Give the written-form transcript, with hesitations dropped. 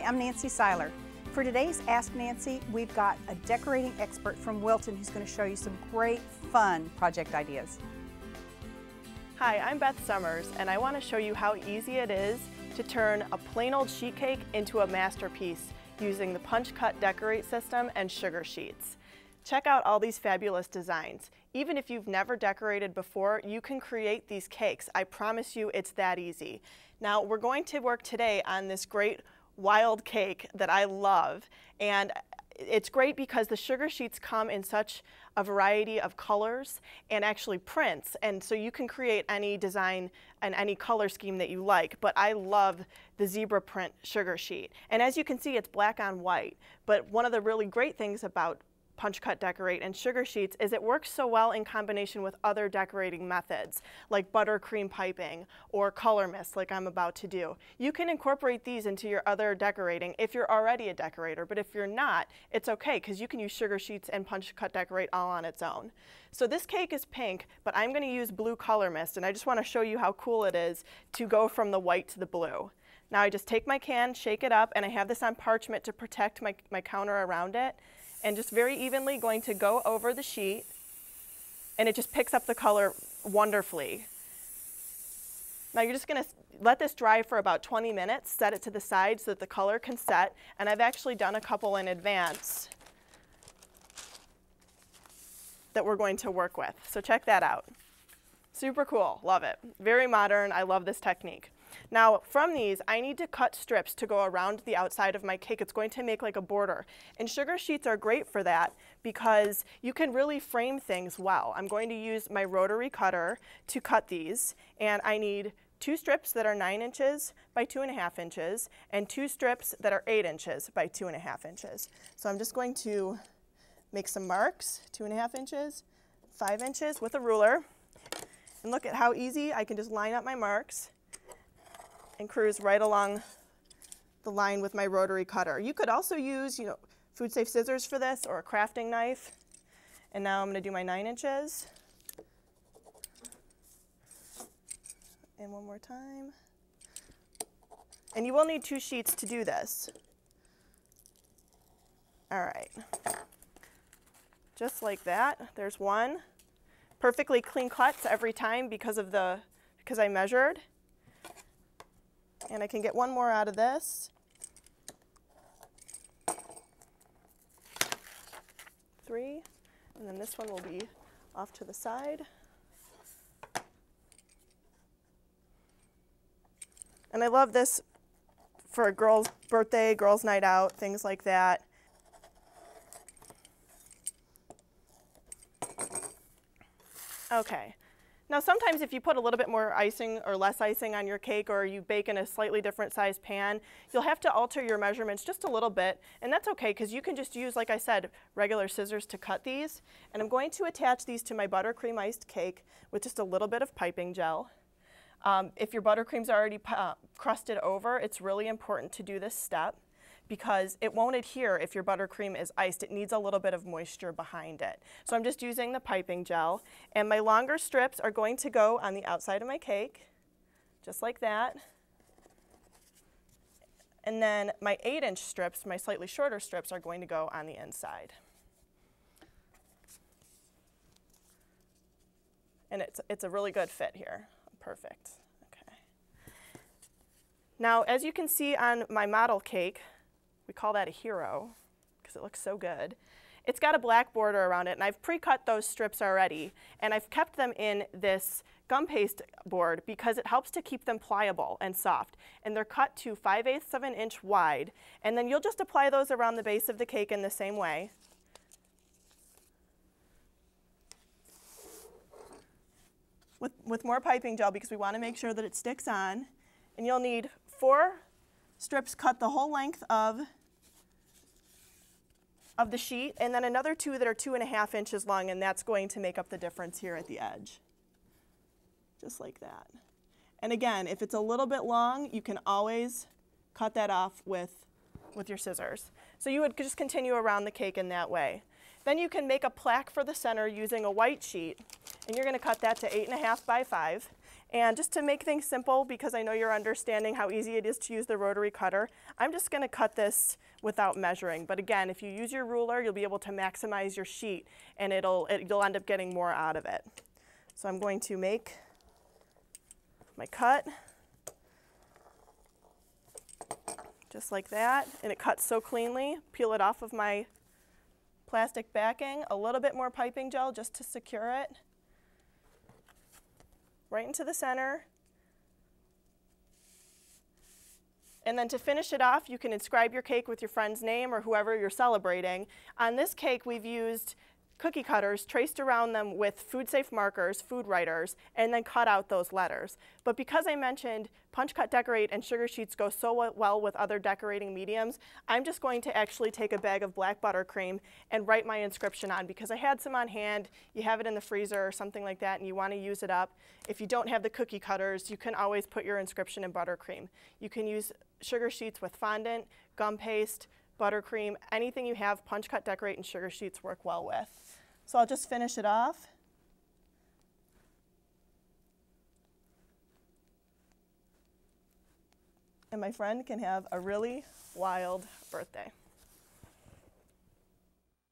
Hi, I'm Nancy Seiler. For today's Ask Nancy, we've got a decorating expert from Wilton who's going to show you some great, fun project ideas. Hi, I'm Beth Summers, and I want to show you how easy it is to turn a plain old sheet cake into a masterpiece using the PunchCutDecorate system and sugar sheets. Check out all these fabulous designs. Even if you've never decorated before, you can create these cakes. I promise you it's that easy. Now, we're going to work today on this great wild cake that I love, and it's great because the sugar sheets come in such a variety of colors and actually prints, and so you can create any design and any color scheme that you like, but I love the zebra print sugar sheet. And as you can see, it's black on white, but one of the really great things about PunchCutDecorate and sugar sheets is it works so well in combination with other decorating methods like buttercream piping or color mist like I'm about to do. You can incorporate these into your other decorating if you're already a decorator, but if you're not, it's okay because you can use sugar sheets and PunchCutDecorate all on its own. So this cake is pink, but I'm going to use blue color mist, and I just want to show you how cool it is to go from the white to the blue. Now I just take my can, shake it up, and I have this on parchment to protect my counter around it. And just very evenly going to go over the sheet, and it just picks up the color wonderfully. Now you're just going to let this dry for about 20 minutes, set it to the side so that the color can set, and I've actually done a couple in advance that we're going to work with. So check that out. Super cool, love it. Very modern, I love this technique. Now from these, I need to cut strips to go around the outside of my cake. It's going to make like a border. And sugar sheets are great for that because you can really frame things well. I'm going to use my rotary cutter to cut these, and I need 2 strips that are 9 inches by 2.5 inches and 2 strips that are 8 inches by 2.5 inches. So I'm just going to make some marks, 2.5 inches, 5 inches with a ruler. And look at how easy I can just line up my marks and cruise right along the line with my rotary cutter. You could also use, food safe scissors for this or a crafting knife. And now I'm going to do my 9 inches. And one more time. And you will need 2 sheets to do this. All right. Just like that. There's one. Perfectly clean cuts every time because I measured. And I can get one more out of this. 3, and then this one will be off to the side. And I love this for a girl's birthday, girl's night out, things like that. Okay. Now sometimes if you put a little bit more icing or less icing on your cake, or you bake in a slightly different size pan, you'll have to alter your measurements just a little bit, and that's okay because you can just use, like I said, regular scissors to cut these. And I'm going to attach these to my buttercream iced cake with just a little bit of piping gel. If your buttercream's already crusted over, it's really important to do this step because it won't adhere if your buttercream is iced. It needs a little bit of moisture behind it. So I'm just using the piping gel, and my longer strips are going to go on the outside of my cake, just like that. And then my 8-inch strips, my slightly shorter strips, are going to go on the inside. And it's a really good fit here. Perfect. Okay. Now, as you can see on my model cake, we call that a hero because it looks so good. It's got a black border around it, and I've pre-cut those strips already, and I've kept them in this gum paste board because it helps to keep them pliable and soft. And they're cut to 5/8 of an inch wide, and then you'll just apply those around the base of the cake in the same way. With more piping gel because we want to make sure that it sticks on. And you'll need 4 strips cut the whole length of the sheet, and then another 2 that are 2.5 inches long, and that's going to make up the difference here at the edge. Just like that. And again, if it's a little bit long, you can always cut that off with your scissors. So you would just continue around the cake in that way. Then you can make a plaque for the center using a white sheet, and you're going to cut that to 8.5 by 5. And just to make things simple, because I know you're understanding how easy it is to use the rotary cutter, I'm just going to cut this without measuring. But again, if you use your ruler, you'll be able to maximize your sheet, and you'll end up getting more out of it. So I'm going to make my cut, just like that, and it cuts so cleanly. Peel it off of my plastic backing, a little bit more piping gel just to secure it. Right into the center. And then to finish it off, you can inscribe your cake with your friend's name or whoever you're celebrating. On this cake, we've used cookie cutters traced around them with food safe markers, food writers, and then cut out those letters. But because I mentioned PunchCutDecorate and sugar sheets go so well with other decorating mediums, I'm just going to actually take a bag of black buttercream and write my inscription on, because I had some on hand. You have it in the freezer or something like that and you want to use it up. If you don't have the cookie cutters, you can always put your inscription in buttercream. You can use sugar sheets with fondant, gum paste, buttercream, anything you have, PunchCutDecorate and sugar sheets work well with. So I'll just finish it off. And my friend can have a really wild birthday.